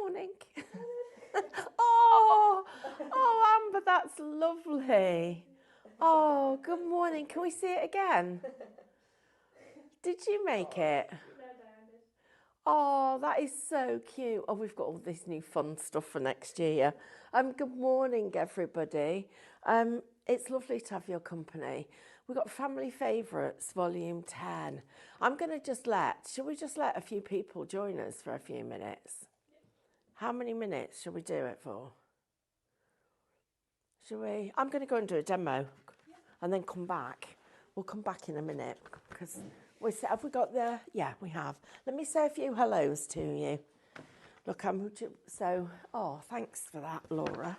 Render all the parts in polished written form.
morning. Oh, Amber, that's lovely. Oh, good morning. Can we see it again? Did you make it? Oh, that is so cute. Oh, we've got all this new fun stuff for next year. Good morning, everybody. It's lovely to have your company. We've got Family Favourites Volume 10. I'm going to shall we just let a few people join us for a few minutes? How many minutes shall we do it for? Shall we? I'm going to go and do a demo and then come back. We'll come back in a minute because have we got the? Yeah, we have. Let me say a few hellos to you. Look, thanks for that, Laura.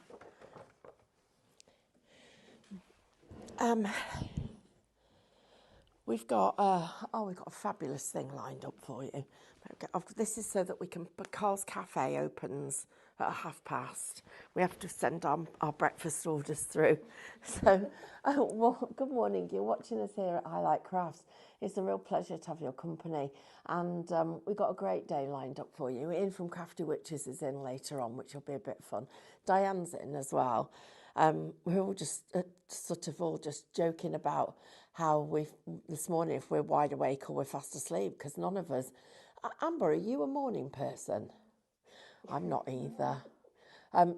We've got a fabulous thing lined up for you. This is so that Carl's Cafe opens at past. We have to send our breakfast orders through. So, good morning. You're watching us here at Highlight Crafts. It's a real pleasure to have your company. And we've got a great day lined up for you. Ian from Crafty Witches is in later on, which will be a bit fun. Diane's in as well. We're all just joking about how this morning, if we're wide awake or we're fast asleep, because none of us. Amber, are you a morning person? I'm not either.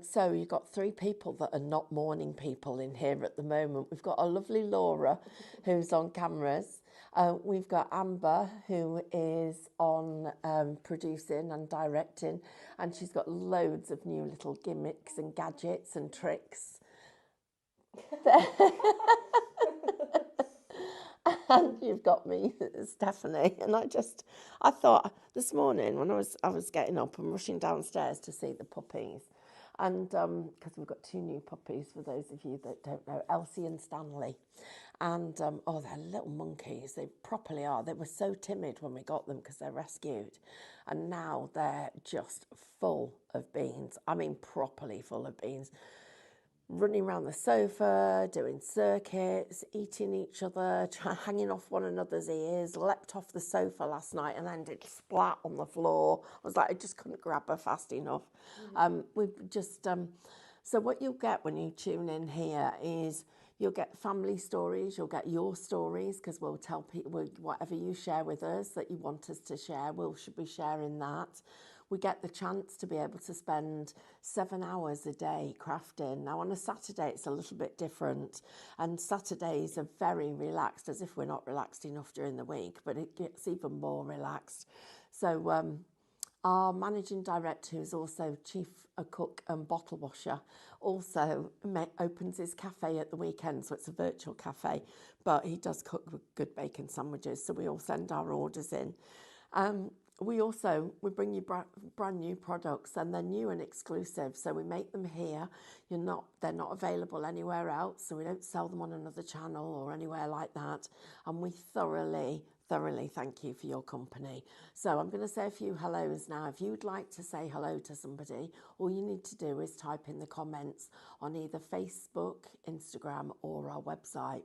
So you've got 3 people that are not morning people in here at the moment. We've got a lovely Laura who's on cameras. We've got Amber who is on producing and directing, and she's got loads of new little gimmicks and gadgets and tricks. And you've got me, Stephanie. And I thought this morning when I was getting up and rushing downstairs to see the puppies, and because we've got 2 new puppies for those of you that don't know, Elsie and Stanley, and they're little monkeys. They properly are. They were so timid when we got them because they're rescued, and now they're just full of beans. I mean, properly full of beans. Running around the sofa, doing circuits, eating each other, hanging off one another's ears, leapt off the sofa last night and ended splat on the floor. I was like, I just couldn't grab her fast enough. So what you'll get when you tune in here is you'll get family stories, you'll get your stories, because we'll tell people whatever you share with us that you want us to share, should be sharing that. We get the chance to be able to spend 7 hours a day crafting. Now, on a Saturday, it's a little bit different. And Saturdays are very relaxed, as if we're not relaxed enough during the week, but it gets even more relaxed. So our managing director, who's also chief cook and bottle washer, also opens his cafe at the weekend. So it's a virtual cafe, but he does cook good bacon sandwiches. So we all send our orders in. We bring you brand new products, and they're new and exclusive. So we make them here. They're not available anywhere else. So we don't sell them on another channel or anywhere like that. And we thoroughly thank you for your company. So I'm going to say a few hellos now. If you would like to say hello to somebody, all you need to do is type in the comments on either Facebook, Instagram, or our website.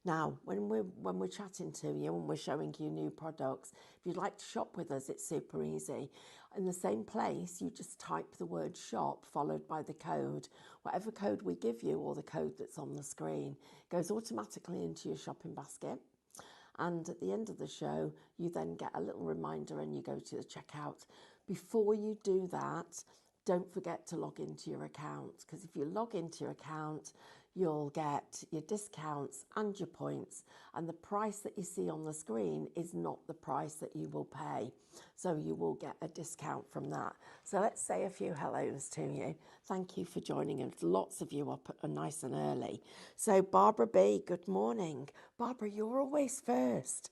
Now, when we're chatting to you and we're showing you new products, if you'd like to shop with us, it's super easy. In the same place, you just type the word shop followed by the code. Whatever code we give you or the code that's on the screen goes automatically into your shopping basket. And at the end of the show, you then get a little reminder and you go to the checkout. Before you do that, don't forget to log into your account, because if you log into your account, you'll get your discounts and your points, and the price that you see on the screen is not the price that you will pay. So you will get a discount from that. So let's say a few hellos to you. Thank you for joining us. Lots of you up nice and early. So Barbara B, good morning. Barbara, you're always first.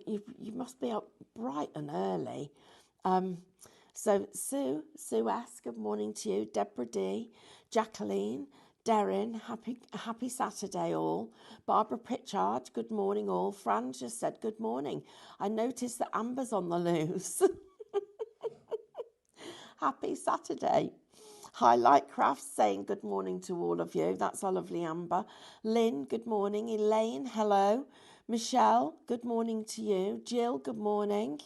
You must be up bright and early. So Sue S, good morning to you. Deborah D, Jacqueline, Darren, happy Saturday all. Barbara Pritchard, good morning all. Fran just said good morning. I noticed that Amber's on the loose. Happy Saturday. Highlight Crafts saying good morning to all of you. That's our lovely Amber. Lynn, good morning. Elaine, hello. Michelle, good morning to you. Jill, good morning.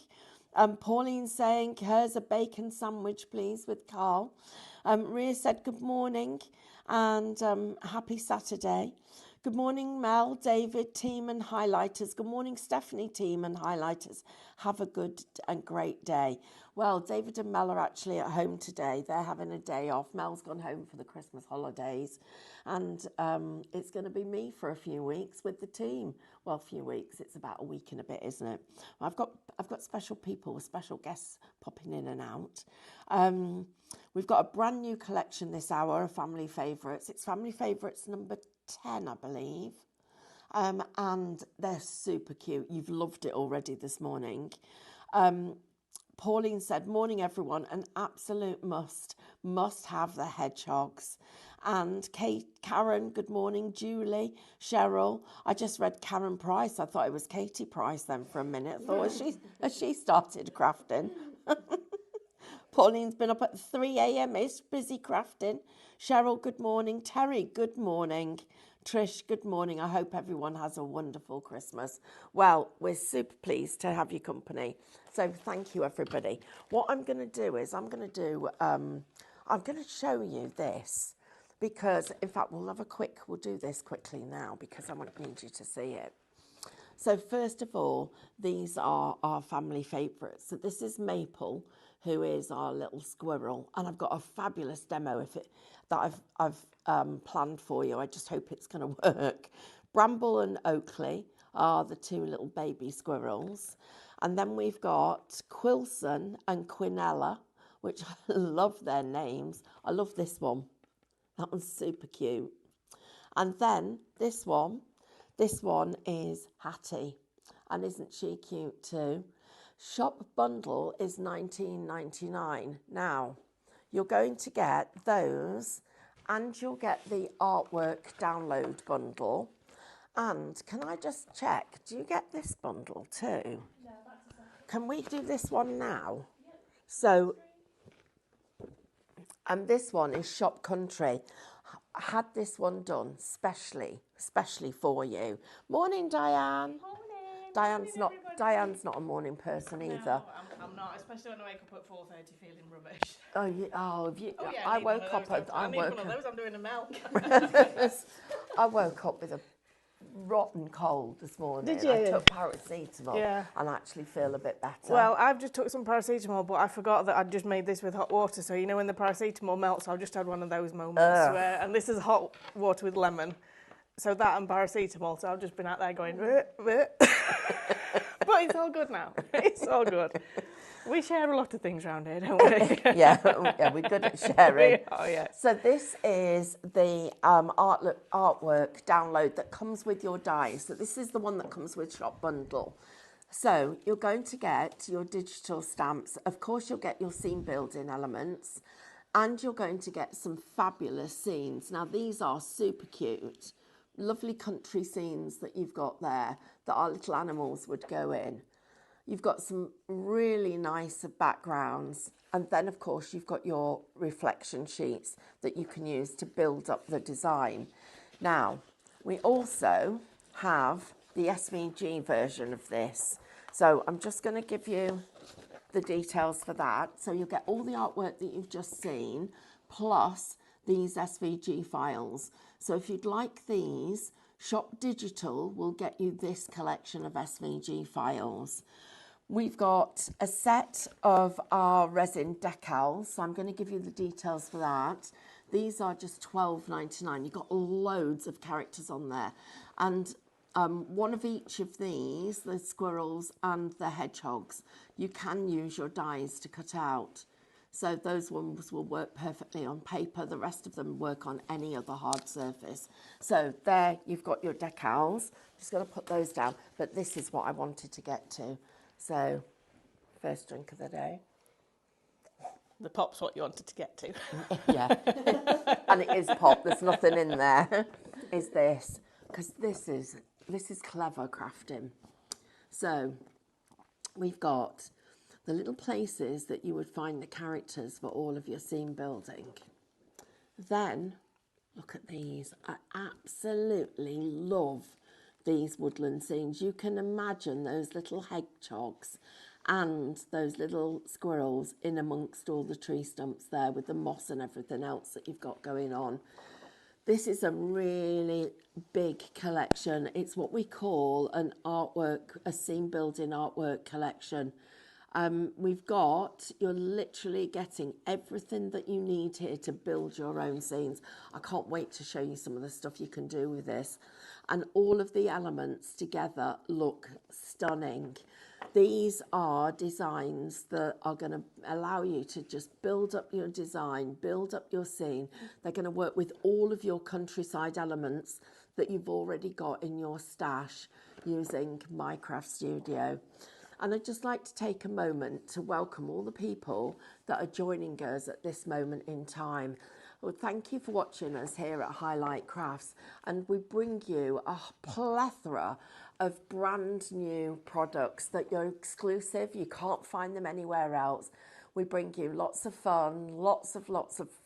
Pauline saying, here's a bacon sandwich, please, with Carl. Ria said, good morning and happy Saturday. Good morning, Mel, David, team and highlighters. Good morning, Stephanie, team and highlighters. Have a good and great day. Well, David and Mel are actually at home today. They're having a day off. Mel's gone home for the Christmas holidays. And it's going to be me for a few weeks with the team. Well, a few weeks. It's about a week and a bit, isn't it? I've got special people, special guests popping in and out. We've got a brand new collection this hour of Family Favourites. It's Family Favourites number 10, I believe. And they're super cute. You've loved it already this morning. Pauline said, morning everyone, an absolute must have the hedgehogs. And Karen, good morning. Julie, Cheryl. I just read Karen Price. I thought it was Katie Price then for a minute. I thought, has she started crafting? Pauline's been up at 3 a.m-ish, busy crafting. Cheryl, good morning. Terry, good morning. Trish, good morning. I hope everyone has a wonderful Christmas. Well, we're super pleased to have your company. So thank you, everybody. What I'm going to do is I'm going to show you this because, in fact, we'll do this quickly now because I need you to see it. So first of all, these are our family favourites. So this is Maple, who is our little squirrel, and I've got a fabulous demo that I've planned for you. I just hope it's going to work. Bramble and Oakley are the two little baby squirrels, and then we've got Quilson and Quinella, which I love their names. I love this one. That one's super cute. And then this one is Hattie, and isn't she cute too? Shop bundle is $19.99. Now, you're going to get those, and you'll get the artwork download bundle. And can I just check, do you get this bundle too? Yeah, that's a second. Can we do this one now? Yep. So, and this one is Shop Country. I had this one done specially for you. Morning, Diane. Morning. Diane's not a morning person either. No, I'm not, especially when I wake up at 4:30 feeling rubbish. I woke up. I need one of those. I'm doing a milk. I woke up with a rotten cold this morning. Did you? I took paracetamol and actually feel a bit better. Well, I've just took some paracetamol, but I forgot that I'd just made this with hot water. So you know when the paracetamol melts, I've just had one of those moments and this is hot water with lemon. So that and paracetamol. So I've just been out there going, but it's all good now. It's all good. We share a lot of things around here, don't we? yeah, we're good at sharing. Oh, yeah. So this is the artwork download that comes with your dies. So this is the one that comes with Shop Bundle. So you're going to get your digital stamps. Of course, you'll get your scene building elements, and you're going to get some fabulous scenes. Now, these are super cute. Lovely country scenes that you've got there that our little animals would go in. You've got some really nice backgrounds, and then of course you've got your reflection sheets that you can use to build up the design. Now, we also have the SVG version of this. So I'm just going to give you the details for that. So you'll get all the artwork that you've just seen, plus these SVG files. So if you'd like these, Shop Digital will get you this collection of SVG files. We've got a set of our resin decals, so I'm going to give you the details for that. These are just $12.99. You've got loads of characters on there. And one of each of these, the squirrels and the hedgehogs, you can use your dies to cut out. So those ones will work perfectly on paper. The rest of them work on any other hard surface. So there you've got your decals. Just going to put those down. But this is what I wanted to get to. So first drink of the day. The pop's what you wanted to get to. Yeah. And it is pop. There's nothing in there. Is this. Because this is clever crafting. So we've got the little places that you would find the characters for all of your scene building. Then, look at these. I absolutely love these woodland scenes. You can imagine those little hedgehogs and those little squirrels in amongst all the tree stumps there with the moss and everything else that you've got going on. This is a really big collection. It's what we call an artwork, a scene building artwork collection. You're literally getting everything that you need here to build your own scenes. I can't wait to show you some of the stuff you can do with this. And all of the elements together look stunning. These are designs that are going to allow you to just build up your design, build up your scene. They're going to work with all of your countryside elements that you've already got in your stash using Minecraft Studio. And I'd just like to take a moment to welcome all the people that are joining us at this moment in time. Well, thank you for watching us here at Highlight Crafts, and we bring you a plethora of brand new products that are exclusive. You can't find them anywhere else. We bring you lots of fun, lots of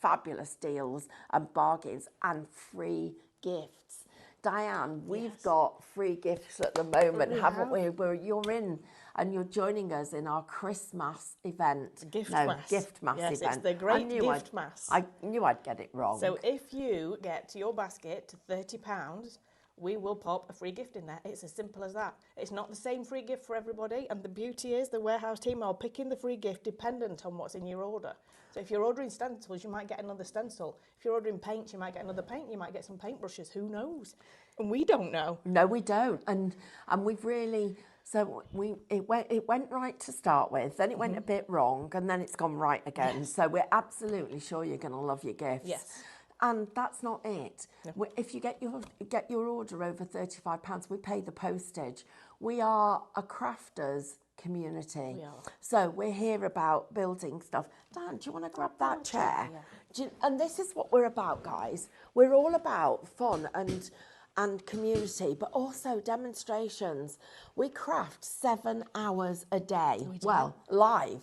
fabulous deals and bargains and free gifts. Diane, we've got free gifts at the moment, haven't we? Where you're in and you're joining us in our Christmas event. Giftmas Giftmas yes, event. It's the Great Giftmas. I knew I'd get it wrong. So if you get your basket to £30, we will pop a free gift in there. It's as simple as that. It's not the same free gift for everybody, and the beauty is the warehouse team are picking the free gift dependent on what's in your order. So if you're ordering stencils, you might get another stencil. If you're ordering paints, you might get another paint. You might get some paintbrushes. Who knows? And we don't know. No, we don't. And we've really... So it went right to start with, then it went a bit wrong, and then it's gone right again. Yes. So we're absolutely sure you're going to love your gifts. Yes. And that's not it. No. If you get your order over £35, we pay the postage. We are a crafters community. We are. So we're here about building stuff. Dan, do you want to grab that chair? Yeah. And this is what we're about, guys. We're all about fun and community, but also demonstrations. We craft 7 hours a day. Well, live,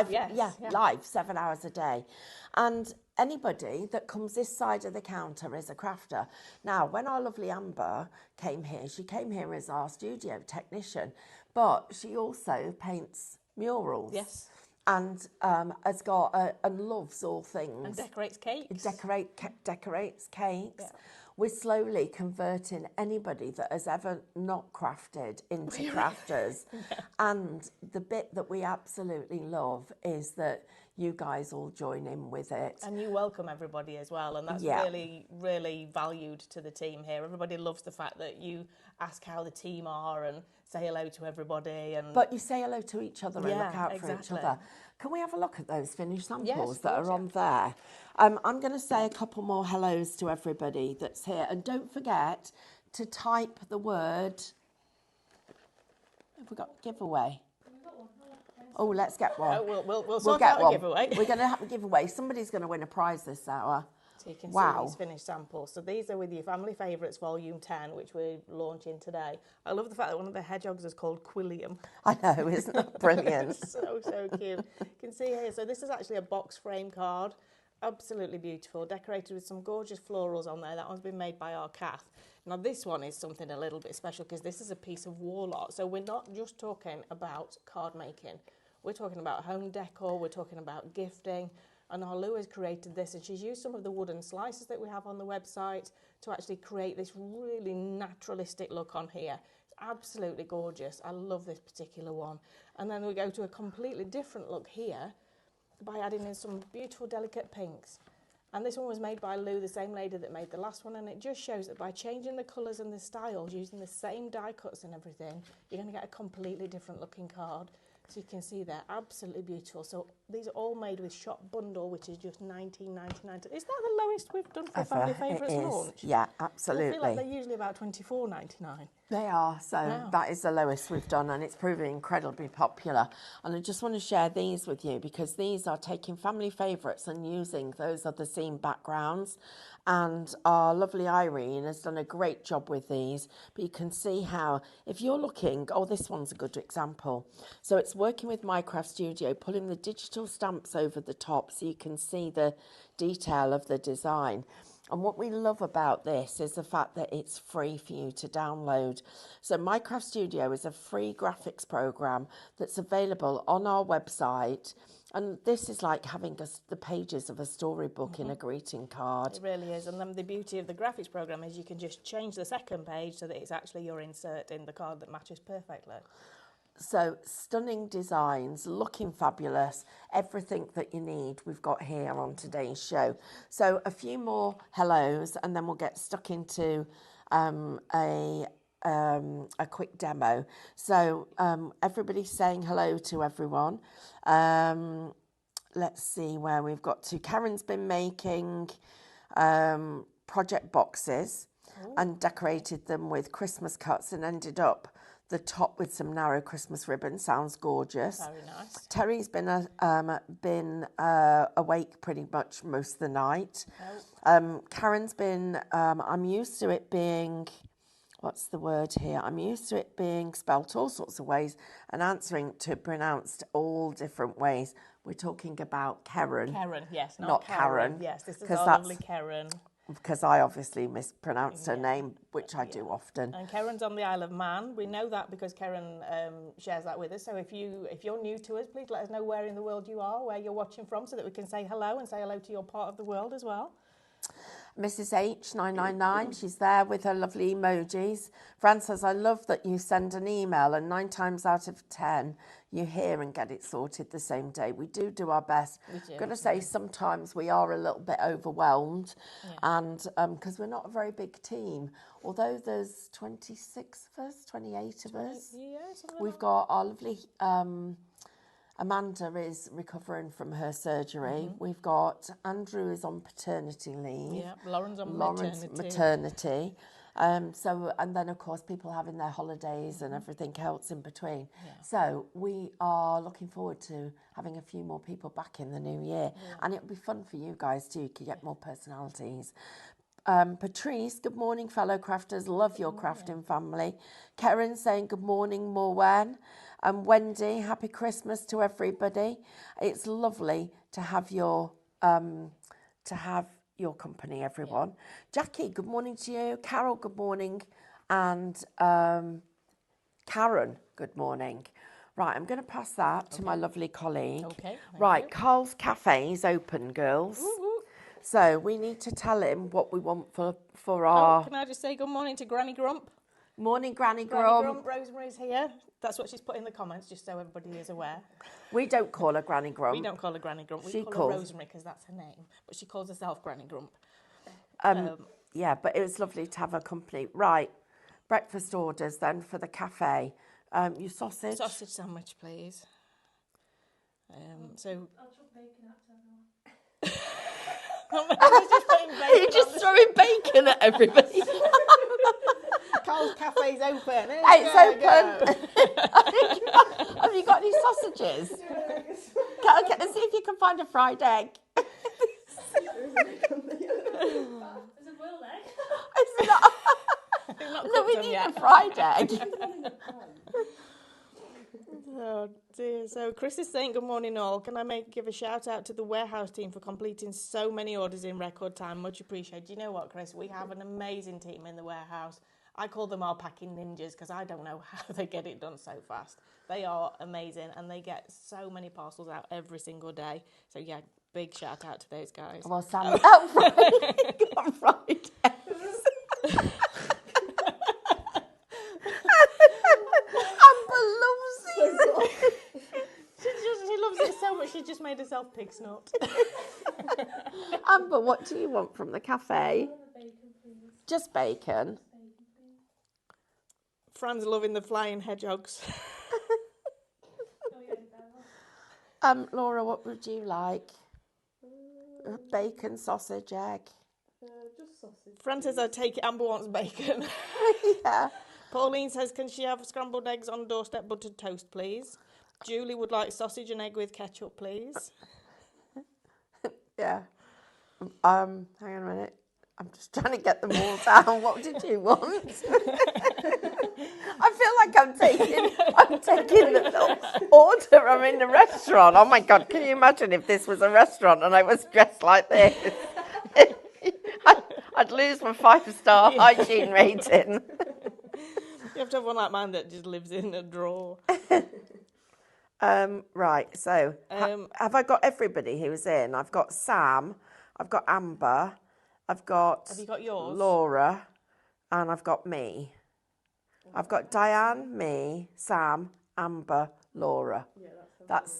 yes. Yeah, live 7 hours a day. And anybody that comes this side of the counter is a crafter. Now, when our lovely Amber came here, she came here as our studio technician, but she also paints murals. Yes. And has got and loves all things. And decorates cakes. Decorates cakes. Yeah. We're slowly converting anybody that has ever not crafted into crafters. Yeah. And the bit that we absolutely love is that you guys all join in with it. And you welcome everybody as well. And that's really, really valued to the team here. Everybody loves the fact that you ask how the team are and say hello to everybody. But you say hello to each other and look out for each other. Can we have a look at those finished samples that are on there? I'm going to say a couple more hellos to everybody that's here. And don't forget to type the word... Have we got giveaway? Oh, let's get one. We'll sort out a giveaway. We're going to have a giveaway. Somebody's going to win a prize this hour. So you can see these finished samples. So these are with your Family Favourites Volume 10, which we're launching today. I love the fact that one of the hedgehogs is called Quilliam. I know, isn't that brilliant? So cute. You can see here, so this is actually a box frame card. Absolutely beautiful, decorated with some gorgeous florals on there. That one's been made by our Kath. Now this one is something a little bit special because this is a piece of wall art. So we're not just talking about card making. We're talking about home decor, we're talking about gifting. And our Lou has created this, and she's used some of the wooden slices that we have on the website to actually create this really naturalistic look on here. It's absolutely gorgeous. I love this particular one. And then we go to a completely different look here by adding in some beautiful delicate pinks. And this one was made by Lou, the same lady that made the last one, and it just shows that by changing the colours and the styles, using the same die cuts and everything, you're going to get a completely different looking card. So you can see they're absolutely beautiful. So these are all made with shop bundle, which is just $19.99. Is that the lowest we've done for a Family Favourites launch? Yeah, absolutely. I feel like they're usually about $24.99. They are, so that is the lowest we've done, and it's proving incredibly popular. And I just want to share these with you because these are taking Family Favourites and using those other scene backgrounds. And our lovely Irene has done a great job with these. But you can see how, if you're looking, this one's a good example. So it's working with Minecraft Studio, pulling the digital stamps over the top so you can see the detail of the design. And what we love about this is the fact that it's free for you to download. So Minecraft Studio is a free graphics program that's available on our website. And this is like having the pages of a storybook in a greeting card. It really is. And then the beauty of the graphics program is you can just change the second page so that it's actually your insert in the card that matches perfectly. So stunning designs, looking fabulous, everything that you need we've got here on today's show. So a few more hellos and then we'll get stuck into a quick demo. So everybody's saying hello to everyone. Let's see where we've got to. Karen's been making project boxes and decorated them with Christmas cuts and ended up the top with some narrow Christmas ribbon. Sounds gorgeous. Very nice. Terry's been awake pretty much most of the night. Karen's been, I'm used to it being, what's the word here? I'm used to it being spelt all sorts of ways and answering to pronounced all different ways. We're talking about Karen. Karen, yes, not Karen. Yes, this is our lovely Karen. Because I obviously mispronounced her name, which I do often. And Karen's on the Isle of Man. We know that because Karen shares that with us. So if you're new to us, please let us know where in the world you are, where you're watching from, so that we can say hello and say hello to your part of the world as well. Mrs. H999, she's there with her lovely emojis. Fran says, I love that you send an email and 9 times out of 10 you hear and get it sorted the same day. We do our best. I've got to say, sometimes we are a little bit overwhelmed and because we're not a very big team. Although there's 26 of us, 28 of us. We've got our lovely... Amanda is recovering from her surgery. We've got Andrew is on paternity leave. Yeah, Lauren's on maternity. So, and then of course people having their holidays and everything else in between. Yeah. So we are looking forward to having a few more people back in the new year, and it'll be fun for you guys too. You can get more personalities. Patrice, good morning, fellow crafters. Love your crafting family. Karen saying good morning, Morwen. Wendy, happy Christmas to everybody. It's lovely to have your company, everyone. Jackie, good morning to you. Carol, good morning. And Karen, good morning. Right, I'm going to pass that to my lovely colleague. Okay. Right, Carl's Cafe is open, girls. So we need to tell him what we want for our... can I just say good morning to Granny Grump? Morning, Granny Grump. Granny Grump, Rosemary's here. That's what she's put in the comments, just so everybody is aware. We don't call her Granny Grump. We don't call her Granny Grump. We call her Rosemary because that's her name. But she calls herself Granny Grump. Yeah, but it was lovely to have her company. Right, breakfast orders then for the cafe. Your sausage? Sausage sandwich, please. So... I'll chop bacon out to everyone. You're just throwing bacon at everybody. Carl's Cafe's open. It's open. Have you got any sausages? Okay, see if you can find a fried egg. There's a boiled egg. It's not. No, we need a fried egg. Oh dear. So Chris is saying, good morning all. Can I give a shout out to the warehouse team for completing so many orders in record time? Much appreciated. You know what, Chris? We have an amazing team in the warehouse. I call them our packing ninjas because I don't know how they get it done so fast. They are amazing and they get so many parcels out every single day. So yeah, big shout out to those guys. Well, Sam, got fried eggs. Amber loves it. She loves it so much she just made herself pig snot. Amber, what do you want from the cafe? Bacon, please. Just bacon. Fran's loving the flying hedgehogs. Laura, what would you like? Bacon, sausage, egg. Just sausage. Fran says, I take it, Amber wants bacon. Yeah. Pauline says, can she have scrambled eggs on doorstep buttered toast, please? Julie would like sausage and egg with ketchup, please. Yeah. Hang on a minute. I'm just trying to get them all down. What did you want? I feel like I'm taking the order. I'm in a restaurant. Oh my God, can you imagine if this was a restaurant and I was dressed like this? I'd lose my 5-star hygiene rating. You have to have one like mine that just lives in a drawer. Right, so have I got everybody who's in? I've got Sam, I've got Amber, I've got Have you got yours? Laura, and I've got me. I've got Diane, me, Sam, Amber, Laura. Yeah,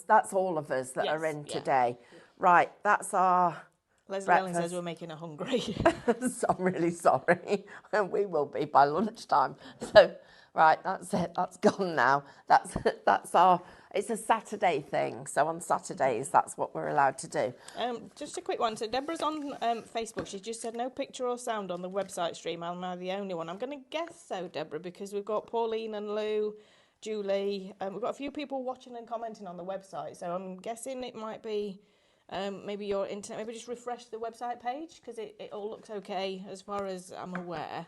That's all of us that are in yeah. today. Right, that's our Leslie Ellen breakfast. says we're making her hungry. So I'm really sorry. And we will be by lunchtime. So, right, that's it. That's gone now. That's our, it's a Saturday thing. So on Saturdays, that's what we're allowed to do. Just a quick one. So Deborah's on Facebook. She just said no picture or sound on the website stream. Am I the only one? I'm going to guess so, Deborah, because we've got Pauline and Lou, Julie. We've got a few people watching and commenting on the website. So I'm guessing it might be maybe your internet. Maybe just refresh the website page because it all looks okay as far as I'm aware.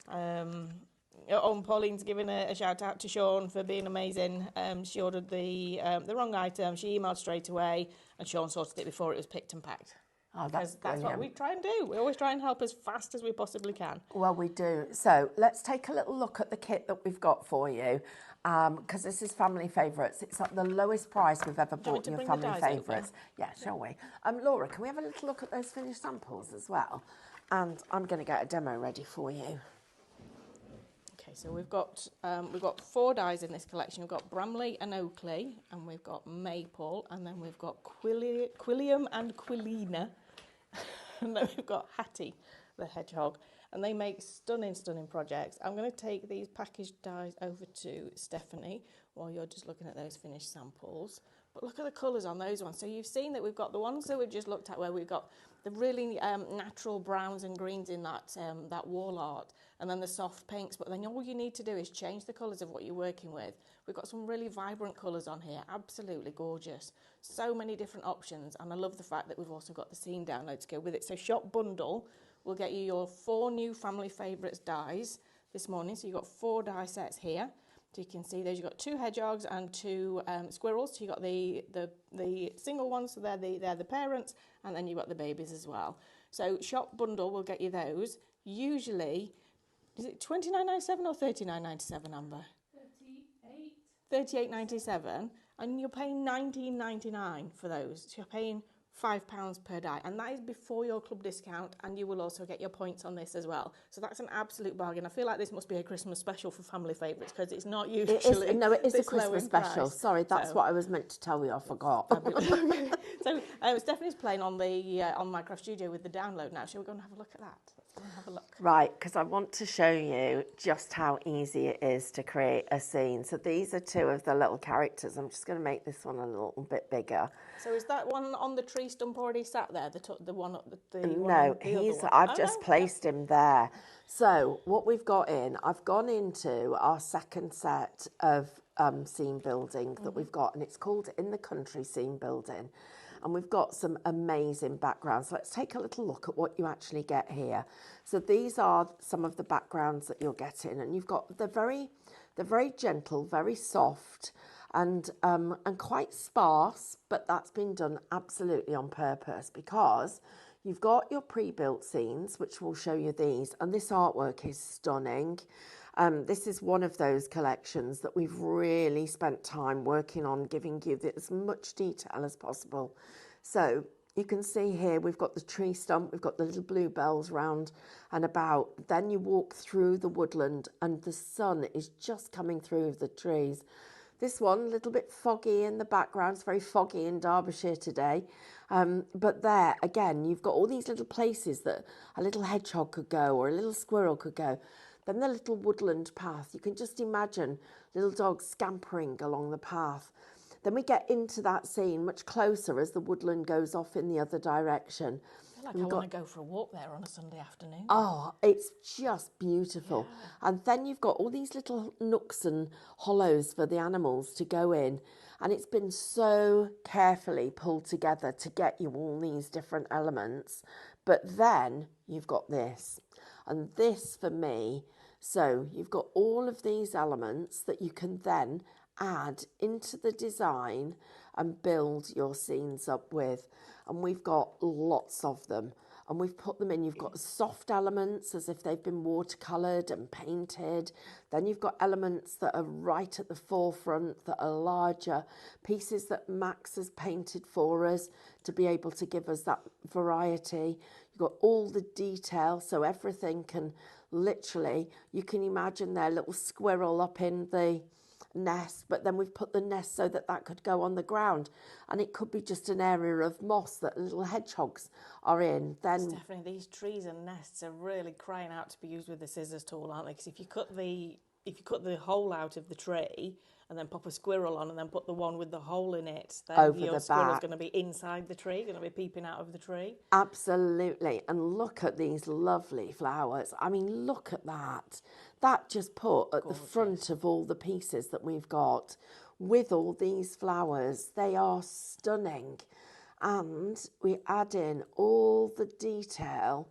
And Pauline's giving a shout out to Sean for being amazing. She ordered the wrong item. She emailed straight away, and Sean sorted it before it was picked and packed. Oh, Because that's what we try and do. We always try and help as fast as we possibly can. Well, we do. So let's take a little look at the kit that we've got for you. Because this is Family Favourites. It's at the lowest price we've ever bought your Family Favourites. Yeah, shall we? Laura, can we have a little look at those finished samples as well? And I'm going to get a demo ready for you. Okay, so we've got 4 dyes in this collection. We've got Bramley and Oakley, and we've got Maple, and then we've got Quilliam and Quillina, and then we've got Hattie, the hedgehog. And they make stunning, stunning projects. I'm going to take these packaged dyes over to Stephanie while you're just looking at those finished samples. But look at the colours on those ones. So you've seen that we've got the ones that we've just looked at where we've got the really natural browns and greens in that wall art, and then the soft pinks. But then all you need to do is change the colours of what you're working with. We've got some really vibrant colours on here, absolutely gorgeous. So many different options, and I love the fact that we've also got the scene download to go with it. So Shop Bundle will get you your 4 new Family Favourites dyes this morning. So you've got 4 dye sets here. So you can see those. You've got 2 hedgehogs and 2 squirrels. So you've got the single ones, so they're the parents, and then you've got the babies as well. So Shop Bundle will get you those. Usually, is it $29.97 or $39.97, Amber? $38.97, and you're paying $19.99 for those. So you're paying £5 per dye, and that is before your club discount, and you will also get your points on this as well. So that's an absolute bargain. I feel like this must be a Christmas special for Family Favourites because it's not usually. It is a Christmas special. Price. That's what I was meant to tell you. I forgot. Okay. So Stephanie's playing on the on Minecraft Studio with the download now. Shall we go and have a look at that? Let's go and have a look. Right, because I want to show you just how easy it is to create a scene. So these are 2 of the little characters. I'm just going to make this one a little bit bigger. So is that one on the tree stump already sat there? The one No, I've just placed him there. So what we've got in, I've gone into our second set of scene building that we've got, and it's called In the Country Scene Building. And we've got some amazing backgrounds. Let's take a little look at what you actually get here. So these are some of the backgrounds that you're getting, and you've got they're very gentle, very soft, and quite sparse. But that's been done absolutely on purpose because you've got your pre-built scenes, which will show you these, and this artwork is stunning. This is one of those collections that we've really spent time working on, giving you as much detail as possible. So you can see here we've got the tree stump, we've got the little bluebells round and about. Then you walk through the woodland and the sun is just coming through the trees. This one, a little bit foggy in the background. It's very foggy in Derbyshire today. But there, again, you've got all these little places that a little hedgehog could go or a little squirrel could go. Then the little woodland path. You can just imagine little dogs scampering along the path. Then we get into that scene much closer as the woodland goes off in the other direction. I feel like I want to go for a walk there on a Sunday afternoon. Oh, it's just beautiful. Yeah. And then you've got all these little nooks and hollows for the animals to go in. And it's been so carefully pulled together to get you all these different elements. But then you've got this. And this for me, so you've got all of these elements that you can then add into the design and build your scenes up with. And we've got lots of them. and we've put them in. You've got soft elements as if they've been watercoloured and painted. Then you've got elements that are right at the forefront, that are larger, pieces that Max has painted for us to be able to give us that variety. You've got all the detail, so everything can literally, you can imagine their little squirrel up in the nest, but then we've put the nest so that that could go on the ground, and it could be just an area of moss that little hedgehogs are in. Then Stephanie, these trees and nests are really crying out to be used with the scissors tool, aren't they? Because if you cut the hole out of the tree and then pop a squirrel on and then put the one with the hole in it, then over your the squirrel's back. going to be inside the tree, going to be peeping out of the tree. Absolutely. And look at these lovely flowers. I mean, look at that. That just put at the front of all the pieces that we've got with all these flowers. They are stunning. And we add in all the detail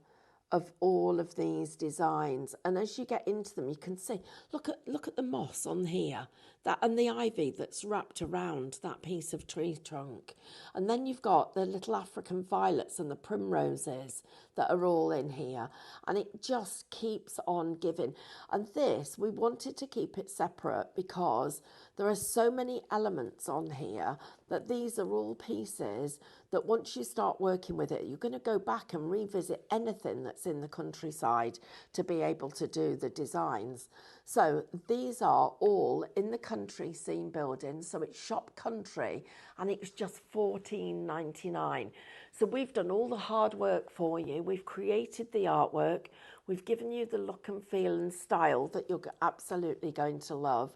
of all of these designs, and as you get into them you can see, look at the moss on here, that, and the ivy that's wrapped around that piece of tree trunk, and then you've got the little African violets and the primroses that are all in here, and it just keeps on giving. And this, we wanted to keep it separate because there are so many elements on here that these are all pieces that once you start working with it, you're going to go back and revisit anything that's in the countryside to be able to do the designs. So these are all in the country scene building. So it's shop country, and it's just $14.99. So we've done all the hard work for you. We've created the artwork. We've given you the look and feel and style that you're absolutely going to love.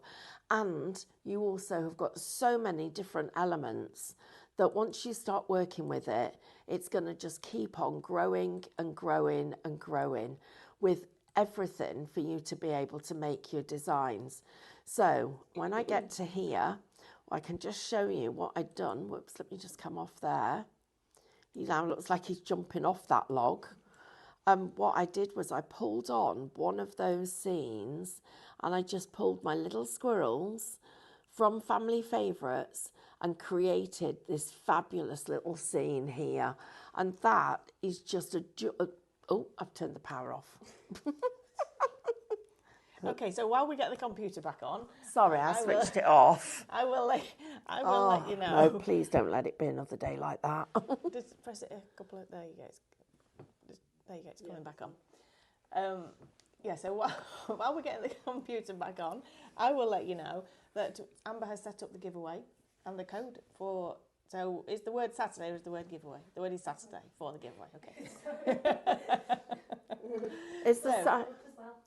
And you also have got so many different elements that once you start working with it, it's going to just keep on growing and growing and growing with everything for you to be able to make your designs. So when I get to here, I can just show you what I've done. Whoops, let me just come off there. He now looks like he's jumping off that log. What I did was I pulled on one of those scenes, and I just pulled my little squirrels from Family Favourites and created this fabulous little scene here. And that is just oh, I've turned the power off. Okay, so while we get the computer back on, Sorry, I switched it off. I will let you know. No, please don't let it be another day like that. Just press it a couple of, there you go. There you go, it's coming back on. Yeah, so while we're getting the computer back on, I will let you know that Amber has set up the giveaway and the code for, so is the word Saturday or is the word giveaway? The word is Saturday for the giveaway, okay. Is the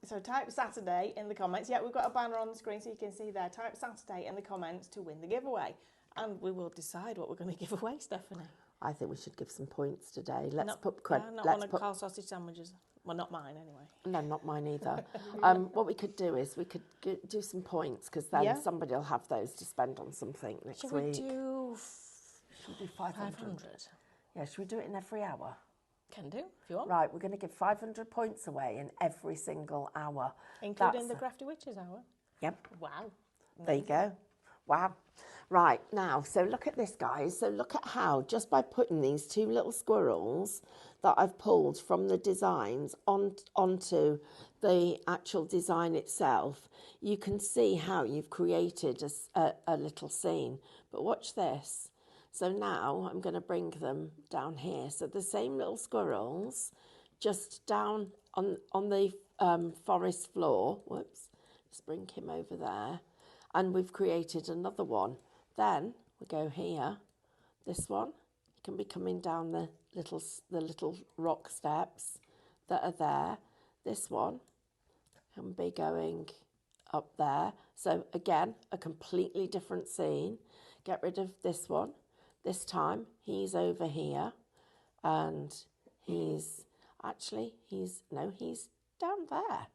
So type Saturday in the comments. Yeah, we've got a banner on the screen so you can see there. Type Saturday in the comments to win the giveaway. And we will decide what we're going to give away, Stephanie. I think we should give some points today. Let's put not one of Carl sausage sandwiches. Well, not mine anyway. No, not mine either. What we could do is we could do some points, because then somebody will have those to spend on something next week. Should we do 500? Yeah, should we do it in every hour? Can do, if you want. Right, we're going to give 500 points away in every single hour. Including the Crafty Witches hour? Yep. Wow. There you go. Wow. Right, now, so look at this, guys. So look at how, just by putting these two little squirrels that I've pulled from the designs onto the actual design itself, you can see how you've created a little scene. But watch this. So now I'm going to bring them down here. So the same little squirrels, just down on the forest floor. Whoops, just bring him over there. And we've created another one. Then we go here. This one can be coming down the little rock steps that are there. This one can be going up there. So again, a completely different scene. Get rid of this one. This time he's over here, and he's down there.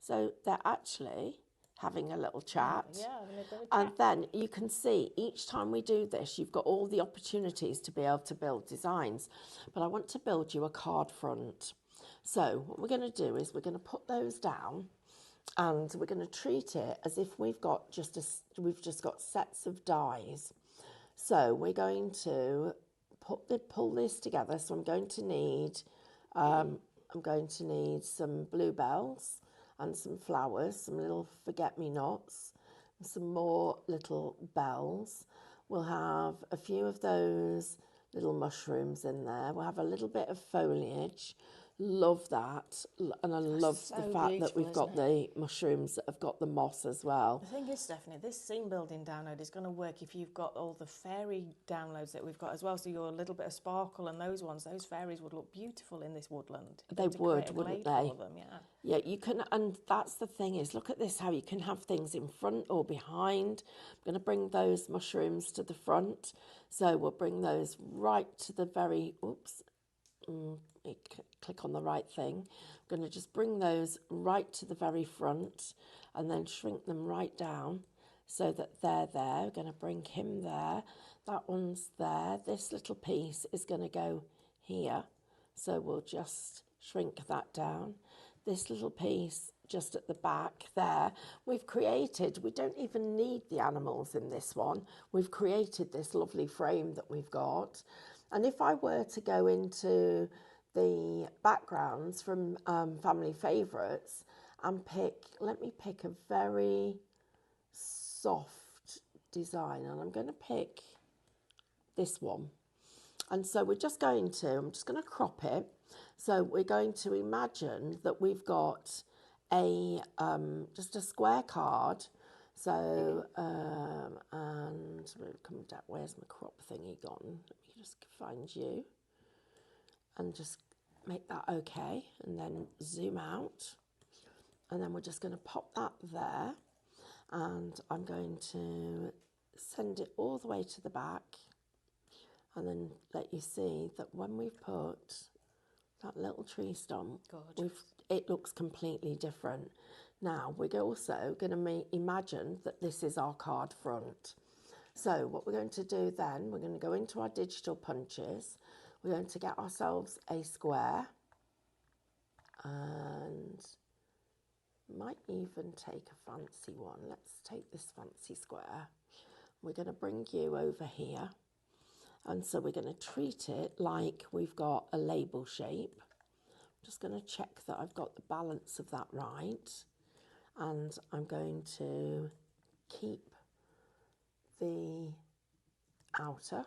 So they're actually having a little chat. Yeah, having a bit of chat. And then you can see each time we do this, you've got all the opportunities to be able to build designs. But I want to build you a card front. So what we're going to do is we're going to put those down, and we're going to treat it as if we've just got sets of dies. So we're going to pull this together. So I'm going to need I'm going to need some bluebells and some flowers, some little forget-me-nots, some more little bells. We'll have a few of those little mushrooms in there. We'll have a little bit of foliage. Love that. And I love so the fact that beautiful, we've got the mushrooms that have got the moss as well. The thing is, Stephanie, this scene building download is going to work if you've got all the fairy downloads that we've got as well. So your little bit of sparkle and those ones, those fairies would look beautiful in this woodland. They would, wouldn't they? For them, yeah. Yeah, you can, and that's the thing is, look at this, how you can have things in front or behind. I'm going to bring those mushrooms to the front. So we'll bring those right to the very, click on the right thing. I'm going to just bring those right to the very front and then shrink them right down so that they're there. We're going to bring him there. That one's there. This little piece is going to go here. So we'll just shrink that down. This little piece just at the back there, we've created, we don't even need the animals in this one. We've created this lovely frame that we've got. And if I were to go into the backgrounds from Family Favourites and let me pick a very soft design, and I'm going to pick this one. And so I'm just going to crop it. So we're going to imagine that we've got just a square card. So, and we'll come down, where's my crop thingy gone? Let me just find you and just make that okay. And then zoom out. And then we're just going to pop that there. And I'm going to send it all the way to the back. And then let you see that when we've put that little tree stump, it looks completely different. Now, we're also going to imagine that this is our card front. So what we're going to do then, we're going to go into our digital punches. We're going to get ourselves a square. And might even take a fancy one. Let's take this fancy square. We're going to bring you over here. And so we're going to treat it like we've got a label shape. I'm just going to check that I've got the balance of that right. And I'm going to keep the outer.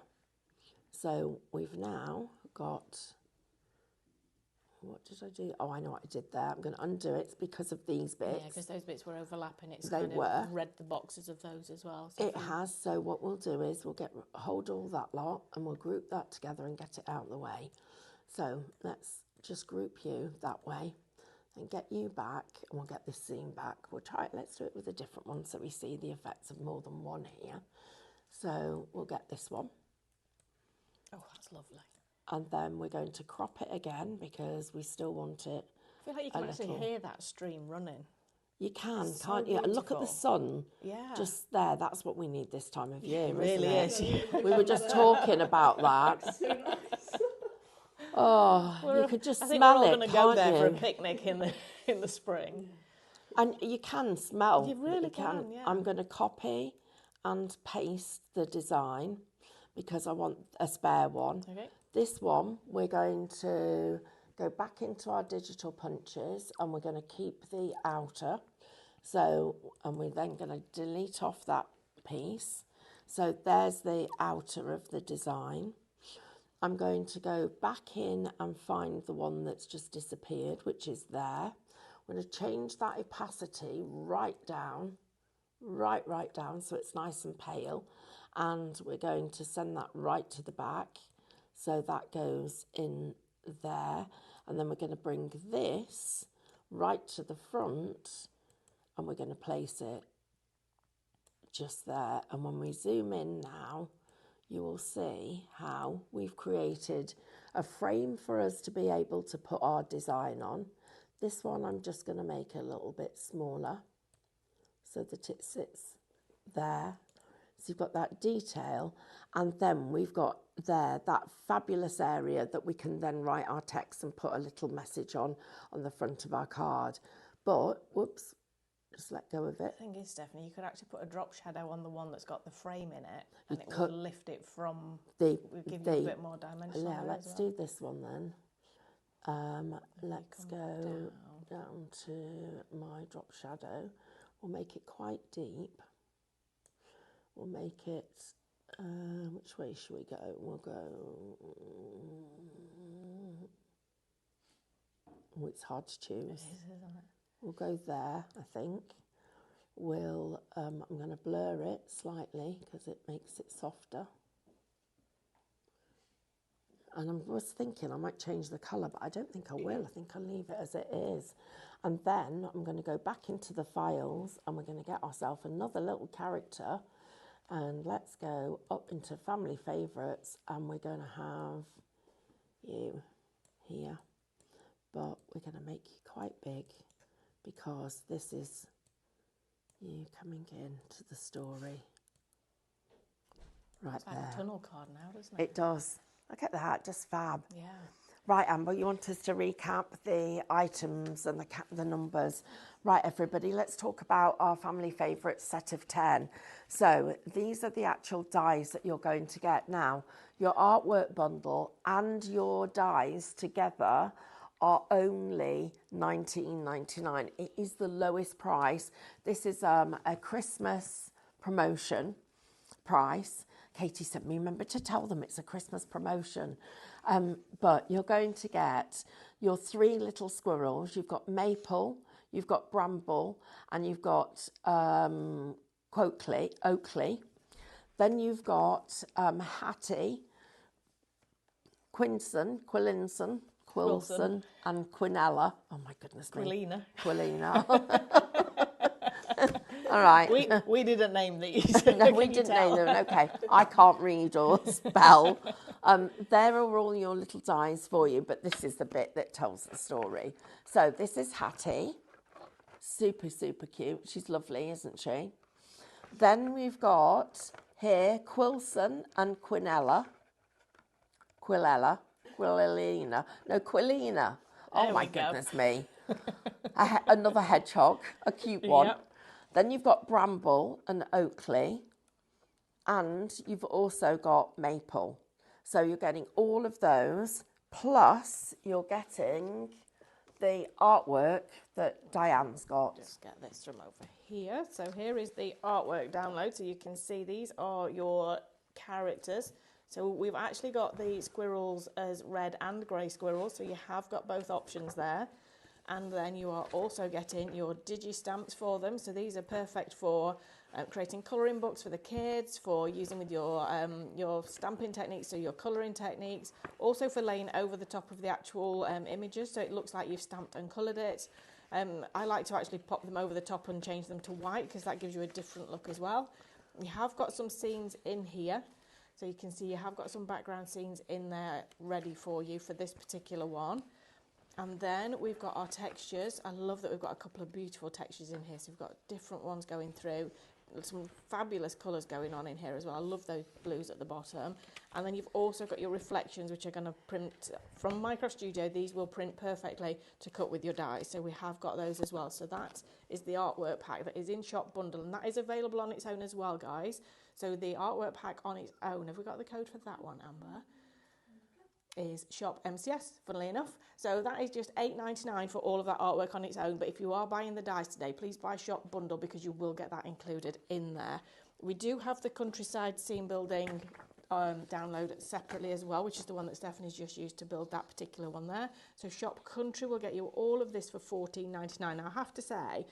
So we've now got, what did I do? Oh, I know what I did there. I'm going to undo it because of these bits. Yeah, because those bits were overlapping. It's they kind were. of read the boxes of those as well. So it has. So what we'll do is we'll hold all that lot and we'll group that together and get it out of the way. So let's just group you that way and get you back, and we'll get this scene back. We'll try it. Let's do it with a different one so we see the effects of more than one here. So we'll get this one. Oh, that's lovely. And then we're going to crop it again because we still want it. I feel like you can actually hear that stream running. You can, It's can't so you? And look at the beautiful. sun. Yeah. Just there. That's what we need this time of year, It really isn't it? is. We were just talking about that. So nice. Oh, you could just I think smell we're all it, going to go can't there for a you? picnic in the spring. And you can smell. You really that can, yeah. I'm going to copy and paste the design because I want a spare one. Okay. This one, we're going to go back into our digital punches and we're going to keep the outer. So, and we're then going to delete off that piece. So there's the outer of the design. I'm going to go back in and find the one that's just disappeared, which is there. I'm going to change that opacity right down, right down, so it's nice and pale. And we're going to send that right to the back. So that goes in there. And then we're going to bring this right to the front and we're going to place it just there. And when we zoom in now, you will see how we've created a frame for us to be able to put our design on. This one I'm just going to make a little bit smaller so that it sits there. So you've got that detail, and then we've got there that fabulous area that we can then write our text and put a little message on the front of our card. But, whoops, just let go of it. The thing is, Stephanie, you could actually put a drop shadow on the one that's got the frame in it, and it would lift it from, would give you a bit more dimension. Yeah, let's do this one then. Let's go down to my drop shadow. We'll make it quite deep. We'll make it, which way should we go? We'll go, oh, it's hard to choose. It is, isn't it? We'll go there, I think. We'll, I'm going to blur it slightly because it makes it softer. And I was thinking I might change the colour, but I don't think I will. I think I'll leave it as it is. And then I'm going to go back into the files and we're going to get ourselves another little character. And let's go up into Family Favourites and we're going to have you here. But we're going to make you quite big because this is you coming into the story. Right it's like there. a tunnel card now, doesn't it? It does. Look at that, just fab. Yeah. Right, Amber, you want us to recap the items and the numbers. Right, everybody, let's talk about our Family Favourites set of 10. So these are the actual dies that you're going to get. Now, your artwork bundle and your dies together are only $19.99. It is the lowest price. This is a Christmas promotion price. Katie sent me, remember to tell them it's a Christmas promotion. But you're going to get your 3 little squirrels. You've got Maple, you've got Bramble, and you've got Oakley. Then you've got Hattie, Quilson, and Quinella. Oh my goodness me. Quilina. All right. We didn't name these. No, we didn't name them. Okay. I can't read or spell. There are all your little dies for you, but this is the bit that tells the story. So this is Hattie. Super, super cute. She's lovely, isn't she? Then we've got here Quilson and Quilina. No, Quilina. Oh my goodness me. Another hedgehog, a cute one. Yep. Then you've got Bramble and Oakley, and you've also got Maple. So you're getting all of those, plus you're getting the artwork that Diane's got. Just get this from over here. So here is the artwork download. So you can see these are your characters. So we've actually got the squirrels as red and grey squirrels. So you have got both options there. And then you are also getting your digi-stamps for them. So these are perfect for creating colouring books for the kids, for using with your stamping techniques, so your colouring techniques. Also for laying over the top of the actual images, so it looks like you've stamped and coloured it. I like to actually pop them over the top and change them to white because that gives you a different look as well. We have got some scenes in here. So you can see you have got some background scenes in there ready for you for this particular one. And then we've got our textures. I love that we've got a couple of beautiful textures in here. So we've got different ones going through, some fabulous colours going on in here as well. I love those blues at the bottom. And then you've also got your reflections, which are going to print from Minecraft Studio. These will print perfectly to cut with your dies. So we have got those as well. So that is the artwork pack that is in Shop Bundle. And that is available on its own as well, guys. So the artwork pack on its own, have we got the code for that one, Amber? Is Shop MCS, funnily enough. So that is just $8.99 for all of that artwork on its own. But if you are buying the dies today, please buy Shop Bundle because you will get that included in there. We do have the Countryside Scene Building download separately as well, which is the one that Stephanie's just used to build that particular one there. So Shop Country will get you all of this for $14.99. Now, I have to say,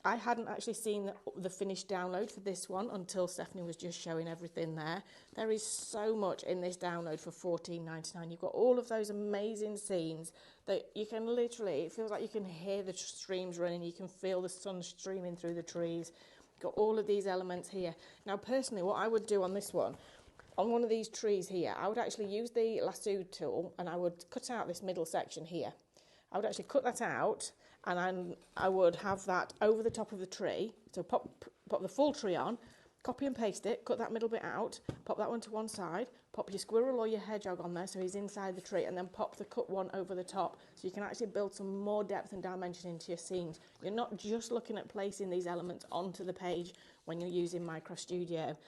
I hadn't actually seen the finished download for this one until Stephanie was just showing everything there. There is so much in this download for $14.99. You've got all of those amazing scenes that you can literally, it feels like you can hear the streams running, you can feel the sun streaming through the trees. You've got all of these elements here. Now, personally, what I would do on this one, on one of these trees here, I would actually use the lasso tool and I would cut out this middle section here. I would actually cut that out and I would have that over the top of the tree. So pop the full tree on, copy and paste it, cut that middle bit out, pop that one to one side, pop your squirrel or your hedgehog on there so he's inside the tree, and then pop the cut one over the top so you can actually build some more depth and dimension into your scenes. You're not just looking at placing these elements onto the page when you're using Minecraft Studio.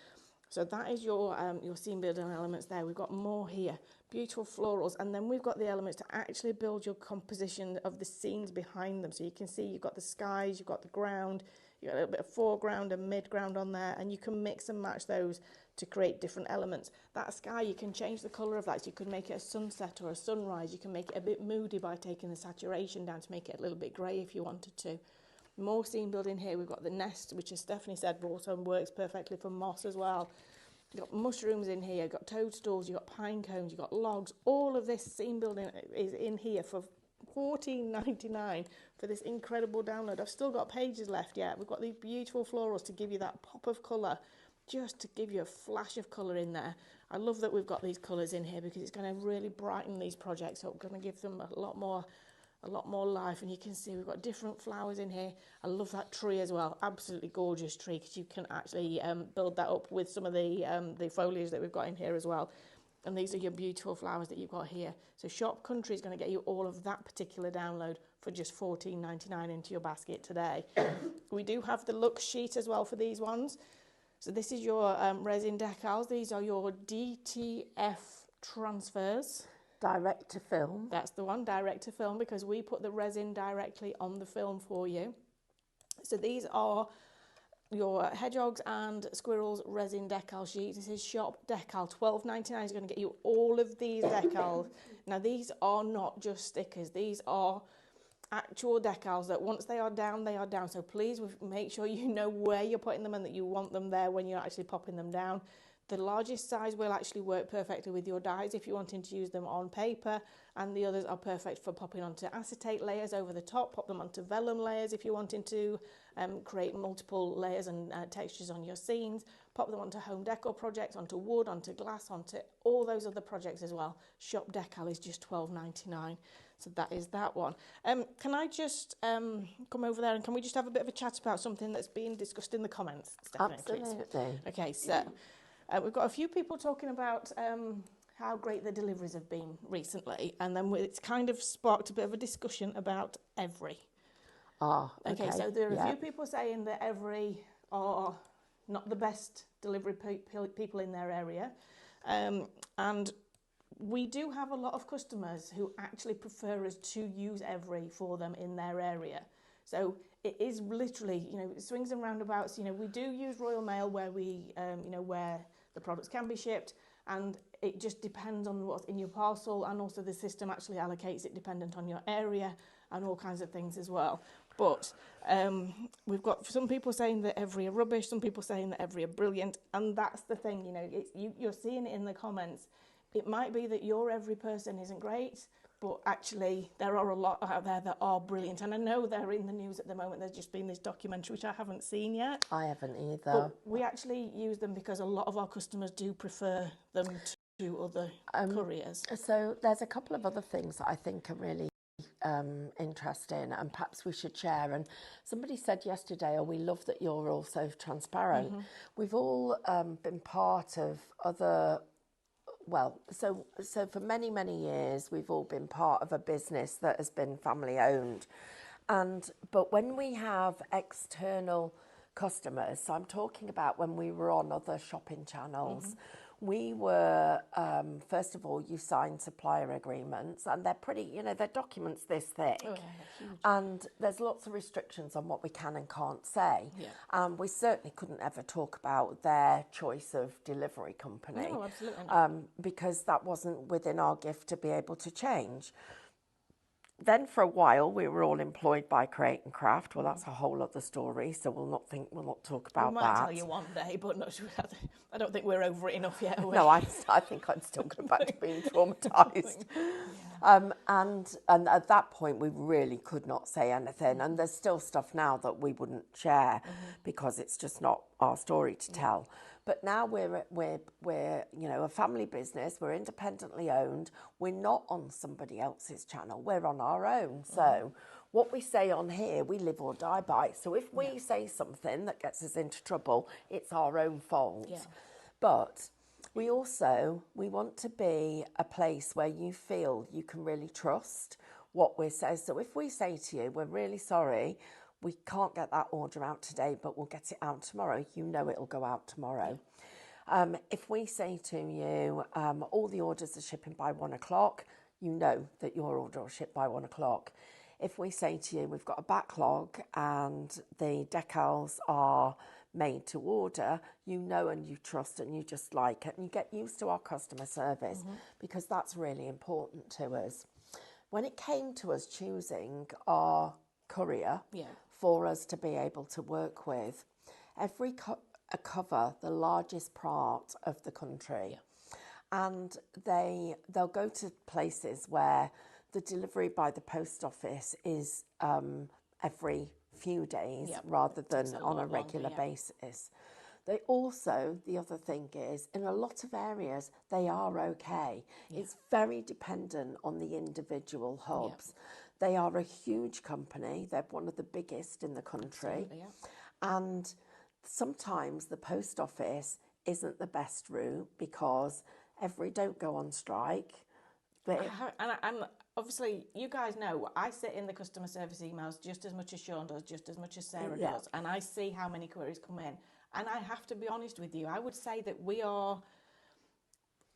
So that is your scene building elements there. We've got more here. beautiful florals, and then we've got the elements to actually build your composition of the scenes behind them. So you can see you've got the skies, you've got the ground, you've got a little bit of foreground and midground on there, and you can mix and match those to create different elements. That sky, you can change the colour of that. So you could make it a sunset or a sunrise. You can make it a bit moody by taking the saturation down to make it a little bit grey if you wanted to. More scene building here. We've got the nest, which as Stephanie said, also works perfectly for moss as well. You've got mushrooms in here, you've got toadstools, you've got pine cones, you've got logs. All of this scene building is in here for $14.99 for this incredible download. I've still got pages left yet. We've got these beautiful florals to give you that pop of colour, just to give you a flash of colour in there. I love that we've got these colours in here because it's going to really brighten these projects up, going to give them a lot more life. And you can see we've got different flowers in here. I love that tree as well, absolutely gorgeous tree, because you can actually build that up with some of the foliage that we've got in here as well. And these are your beautiful flowers that you've got here. So Shop Country is going to get you all of that particular download for just $14.99 into your basket today. We do have the Lux sheet as well for these ones. So this is your resin decals. These are your DTF transfers. Direct to film. That's the one, direct to film, because we put the resin directly on the film for you. So these are your hedgehogs and squirrels resin decal sheets. This is Shop Decal. $12.99 is going to get you all of these decals. Now these are not just stickers. These are actual decals that once they are down, they are down. So please make sure you know where you're putting them and that you want them there when you're actually popping them down. The largest size will actually work perfectly with your dies if you're wanting to use them on paper, and the others are perfect for popping onto acetate layers over the top, pop them onto vellum layers if you're wanting to create multiple layers and textures on your scenes, pop them onto home decor projects, onto wood, onto glass, onto all those other projects as well. Shop Decal is just $12.99. So that is that one. Can I just come over there and can we just have a bit of a chat about something that's being discussed in the comments, Stephanie, Absolutely. please? Okay, so we've got a few people talking about how great the deliveries have been recently, and then it's kind of sparked a bit of a discussion about Every. Okay, so there are a few people saying that Every are not the best delivery people in their area, and we do have a lot of customers who actually prefer us to use Every for them in their area. So it is literally, swings and roundabouts. We do use Royal Mail where we, where the products can be shipped, and it just depends on what's in your parcel, and also the system actually allocates it dependent on your area and all kinds of things as well. But we've got some people saying that Every are rubbish, some people saying that Every are brilliant, and that's the thing, you're seeing it in the comments. It might be that your Every person isn't great, but actually there are a lot out there that are brilliant. And I know they're in the news at the moment. There's just been this documentary, which I haven't seen yet. I haven't either. But we actually use them because a lot of our customers do prefer them to other couriers. So there's a couple of other things that I think are really interesting and perhaps we should share. And somebody said yesterday, we love that you're all so transparent. Mm-hmm. We've all been part of other... So for many, many years, we've all been part of a business that has been family owned. But when we have external customers, so I'm talking about when we were on other shopping channels, we were, first of all, you sign supplier agreements, and they're pretty, they're documents this thick. Oh, yeah, huge. And there's lots of restrictions on what we can and can't say. Yeah. We certainly couldn't ever talk about their choice of delivery company. No, absolutely not. Because that wasn't within our gift to be able to change. Then for a while we were all employed by Create and Craft. Well, that's a whole other story, so we'll not talk about that. We might tell you one day, but not sure. I don't think we're over it enough yet. Are we? No, I think I'm still going back to being traumatised. Yeah. And at that point we really could not say anything. And there's still stuff now that we wouldn't share because it's just not our story to tell. But now we're a family business. We're independently owned. We're not on somebody else's channel. We're on our own. So what we say on here, we live or die by. So if we say something that gets us into trouble, it's our own fault. Yeah. But we want to be a place where you feel you can really trust what we say. So if we say to you, we're really sorry, we can't get that order out today, but we'll get it out tomorrow. It'll go out tomorrow. If we say to you, all the orders are shipping by 1 o'clock, you know that your order will ship by 1 o'clock. If we say to you, we've got a backlog and the decals are made to order, you know and you trust and you just like it and you get used to our customer service because that's really important to us. When it came to us choosing our courier for us to be able to work with, every cover the largest part of the country, and they'll go to places where the delivery by the post office is every few days rather than on a regular basis. They also, the other thing is, in a lot of areas, they are okay. It's very dependent on the individual hubs. They are a huge company. They're one of the biggest in the country. And sometimes the post office isn't the best route because don't go on strike. But and obviously, you guys know, I sit in the customer service emails just as much as Sean does, just as much as Sarah does, and I see how many queries come in. And I have to be honest with you, I would say that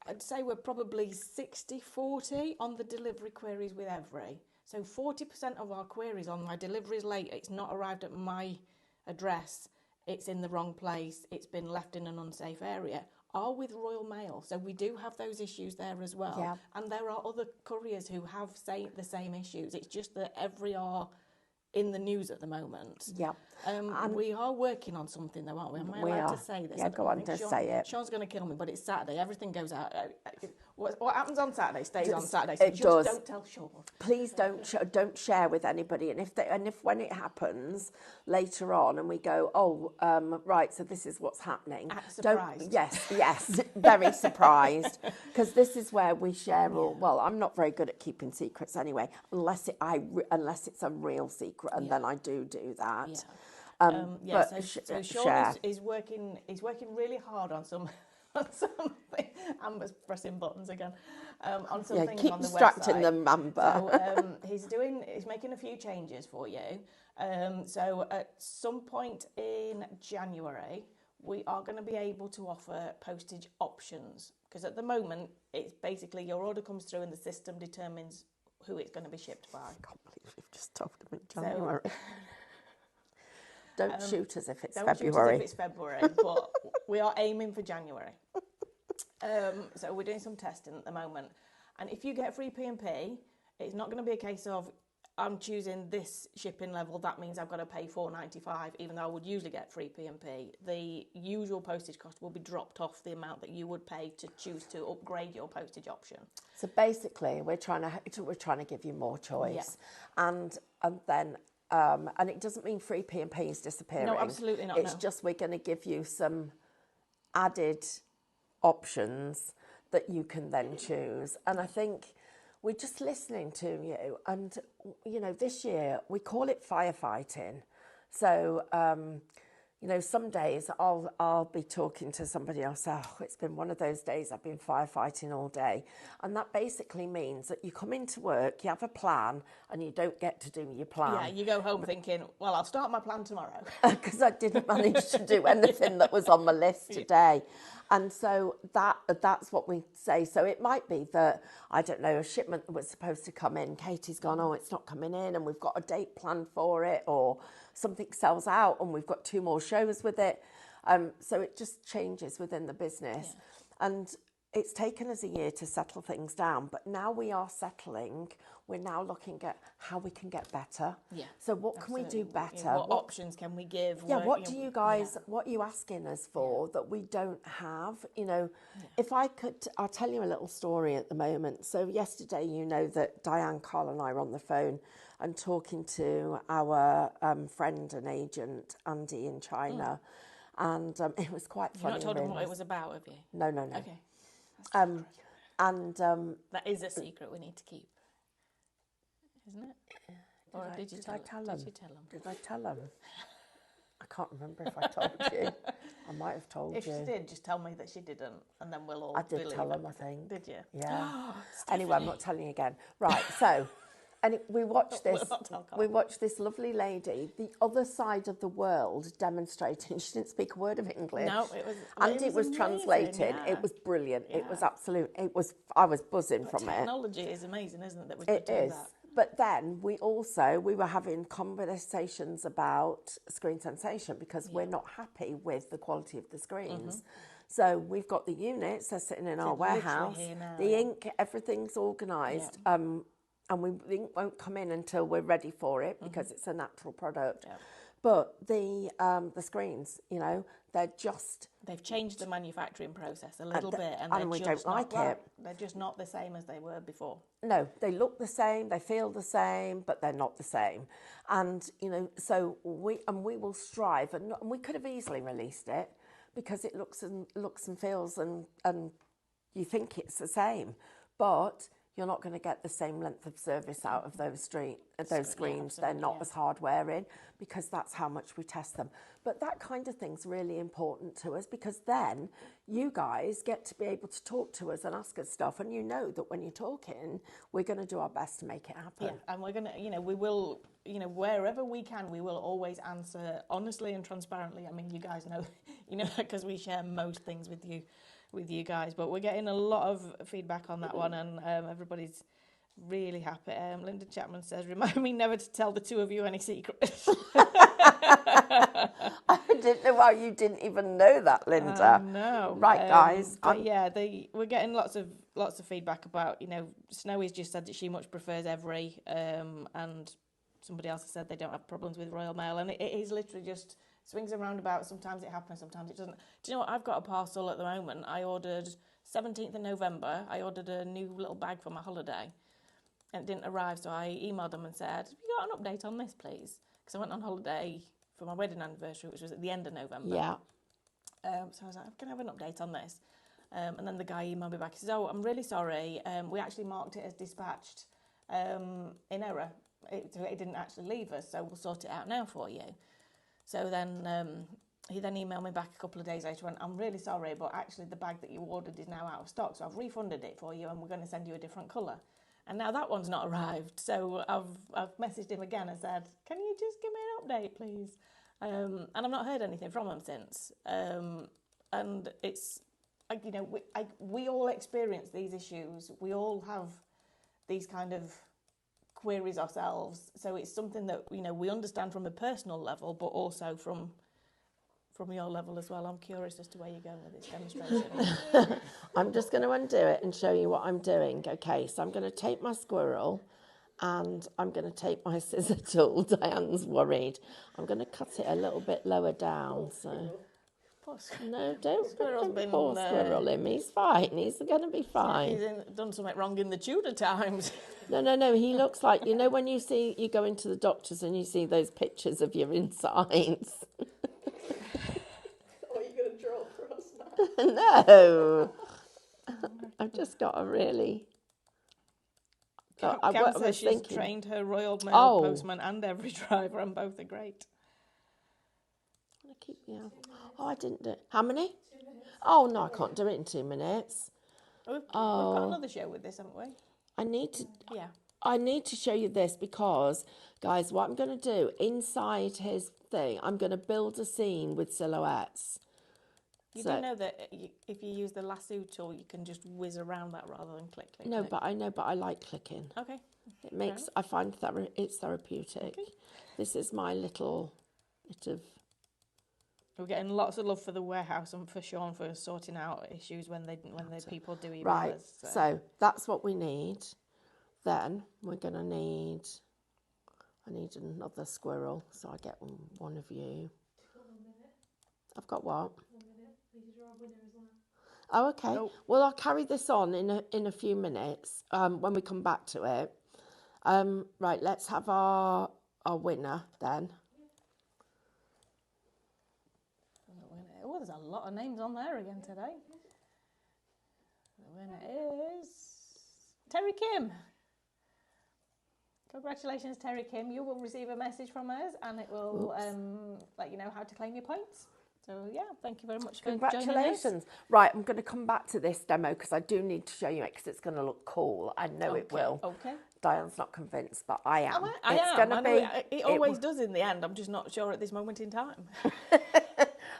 I'd say we're probably 60-40 on the delivery queries with every. So 40% of our queries on my delivery is late, it's not arrived at my address, it's in the wrong place, it's been left in an unsafe area, are with Royal Mail. So we do have those issues there as well. And there are other couriers who have the same issues. It's just that every are in the news at the moment. We are working on something though, aren't we? Am I allowed to say this? Yeah, go on, just say it. Sean's going to kill me, but it's Saturday. Everything goes out. What happens on Saturday stays on Saturday. So it does. Don't tell Sean. Please don't share with anybody. And if when it happens later on, and we go, right, so this is what's happening. Act surprised. Yes, very surprised, because this is where we share all. Well, I'm not very good at keeping secrets anyway, unless it's a real secret, and then I do that. So Sean is working. He's working really hard on something. Amber's pressing buttons again. On some things keep on the distracting website. them, Amber. So he's making a few changes for you. So at some point in January, we are going to be able to offer postage options, because at the moment it's basically your order comes through and the system determines who it's going to be shipped by. I can't believe you've just told him in January. Don't shoot as if it's February. Don't shoot as if it's February, but we are aiming for January. So we're doing some testing at the moment. And if you get free P&P, it's not going to be a case of I'm choosing this shipping level, that means I've got to pay $4.95, even though I would usually get free P&P. The usual postage cost will be dropped off the amount that you would pay to choose to upgrade your postage option. So basically, we're trying to give you more choice, and then. And it doesn't mean free P&P is disappearing. No, absolutely not. It's just we're going to give you some added options that you can then choose. And I think we're just listening to you. And, this year we call it firefighting. So, some days I'll be talking to somebody else. Oh, it's been one of those days I've been firefighting all day. And that basically means that you come into work, you have a plan, and you don't get to do your plan. Yeah, you go home thinking, well, I'll start my plan tomorrow. Because I didn't manage to do anything that was on my list today. And so that's what we say. So it might be that, I don't know, a shipment that was supposed to come in, Katie's gone, it's not coming in, and we've got a date planned for it, or something sells out and we've got 2 more shows with it. So it just changes within the business. And it's taken us a year to settle things down, but now we are settling. We're now looking at how we can get better. So what can we do better? What options can we give? What do you guys, what are you asking us for that we don't have? If I could, I'll tell you a little story at the moment. So yesterday, that Diane, Carl and I were on the phone and talking to our friend and agent, Andy, in China. And it was quite funny. You've not told him what it was about, have you? No. Okay. That is a secret we need to keep, isn't it? Or did you tell him? Did I tell him? I can't remember if I told you. I might have told you. If she did, just tell me that she didn't, and then we'll all I did believe tell him, it. I think. Did you? Yeah. Anyway, I'm not telling you again. Right, so And we watched this. Not alcohol. We watched this lovely lady, the other side of the world, demonstrating. She didn't speak a word of English. No, it was. And it was amazing, translated. yeah. It was brilliant. It was Yeah. absolute. It was. I was buzzing from it. Technology is amazing, isn't it? That we It could do is. that. But then we were having conversations about screen sensation because we're not happy with the quality of the screens. So we've got the units, they're sitting in our literally warehouse. here now, The yeah. ink, everything's organised. And the ink won't come in until we're ready for it because it's a natural product. Yeah. But the screens, they're just... They've changed the manufacturing process a little bit, and we they're don't just not like right. it. They're just not the same as they were before. No, they look the same, they feel the same, but they're not the same. And, so we will strive, and we could have easily released it because it looks and feels and you think it's the same. But you're not going to get the same length of service out of those screens. They're not as hard wearing because that's how much we test them. But that kind of thing's really important to us because then you guys get to be able to talk to us and ask us stuff, and you know that when you're talking, we're going to do our best to make it happen. Yeah, and we're going to, we will, wherever we can, we will always answer honestly and transparently. I mean, you guys know, because we share most things with you guys, but we're getting a lot of feedback on that one, and everybody's really happy. Linda Chapman says, remind me never to tell the two of you any secrets. I didn't know why you didn't even know that, Linda. No. Right, guys. But yeah, we're getting lots of feedback about, Snowy's just said that she much prefers Every, and somebody else has said they don't have problems with Royal Mail, and it is literally just swings and roundabouts. Sometimes it happens, sometimes it doesn't. Do you know what? I've got a parcel at the moment. I ordered 17th of November. I ordered a new little bag for my holiday, and it didn't arrive. So I emailed them and said, "Have you got an update on this, please?" Because I went on holiday for my wedding anniversary, which was at the end of November. Yeah. So I was like, "Can I have an update on this?" And then the guy emailed me back. He says, "Oh, I'm really sorry. We actually marked it as dispatched in error. It didn't actually leave us, so we'll sort it out now for you." So then he then emailed me back a couple of days later and went, "I'm really sorry, but actually the bag that you ordered is now out of stock, so I've refunded it for you and we're going to send you a different colour." And now that one's not arrived. So I've messaged him again and said, "Can you just give me an update, please?" And I've not heard anything from him since. And it's, we all experience these issues. We all have these kind of queries ourselves. So it's something that, we understand from a personal level, but also from your level as well. I'm curious as to where you're going with this demonstration. I'm just going to undo it and show you what I'm doing. Okay, so I'm going to tape my squirrel and I'm going to tape my scissor tool. Diane's worried. I'm going to cut it a little bit lower down. So no, don't Squirrel's been squirrel him. He's fine. He's going to be fine. He's done something wrong in the Tudor times. No. He looks like, when you go into the doctors and you see those pictures of your insides. Are you going to draw for us now? No. I've just got a really... Cam says she's trained her Royal Mail postman and Every driver, and both are great. Oh, I didn't do it. How many? 2 minutes. Oh, no, I can't do it in 2 minutes. We've got another show with this, haven't we? I need to... Yeah. I need to show you this because, guys, what I'm going to do, inside his thing, I'm going to build a scene with silhouettes. You do know that if you use the lasso tool, you can just whiz around that rather than click. No, but I like clicking. Okay. It makes, I find that it's therapeutic. Okay. This is my little bit of... We're getting lots of love for the warehouse and for Sean for sorting out issues when the people do email right, us. So that's what we need. Then we're going to need... I need another squirrel, so I get one of you. I've got what? 1 minute. We need to draw a winner as well. Oh, okay. Nope. Well, I'll carry this on in a few minutes when we come back to it. Right, let's have our winner then. Oh, there's a lot of names on there again today. The winner is Terry Kim. Congratulations, Terry Kim. You will receive a message from us and it will let you know how to claim your points. So, yeah, thank you very much for joining us. Congratulations. Right, I'm going to come back to this demo because I do need to show you it because it's going to look cool. I know it will. Okay. Diane's not convinced, but I am. I It's am. gonna I know be. it always does in the end. I'm just not sure at this moment in time.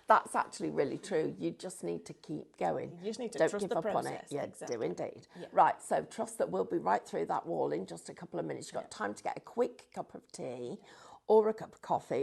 That's actually really true. You just need to keep going. You just need to Don't trust give the up on it. process. Yeah, Exactly. do indeed. Yeah. Right, so trust that we'll be right through that wall in just a couple of minutes. You've got time to get a quick cup of tea or a cup of coffee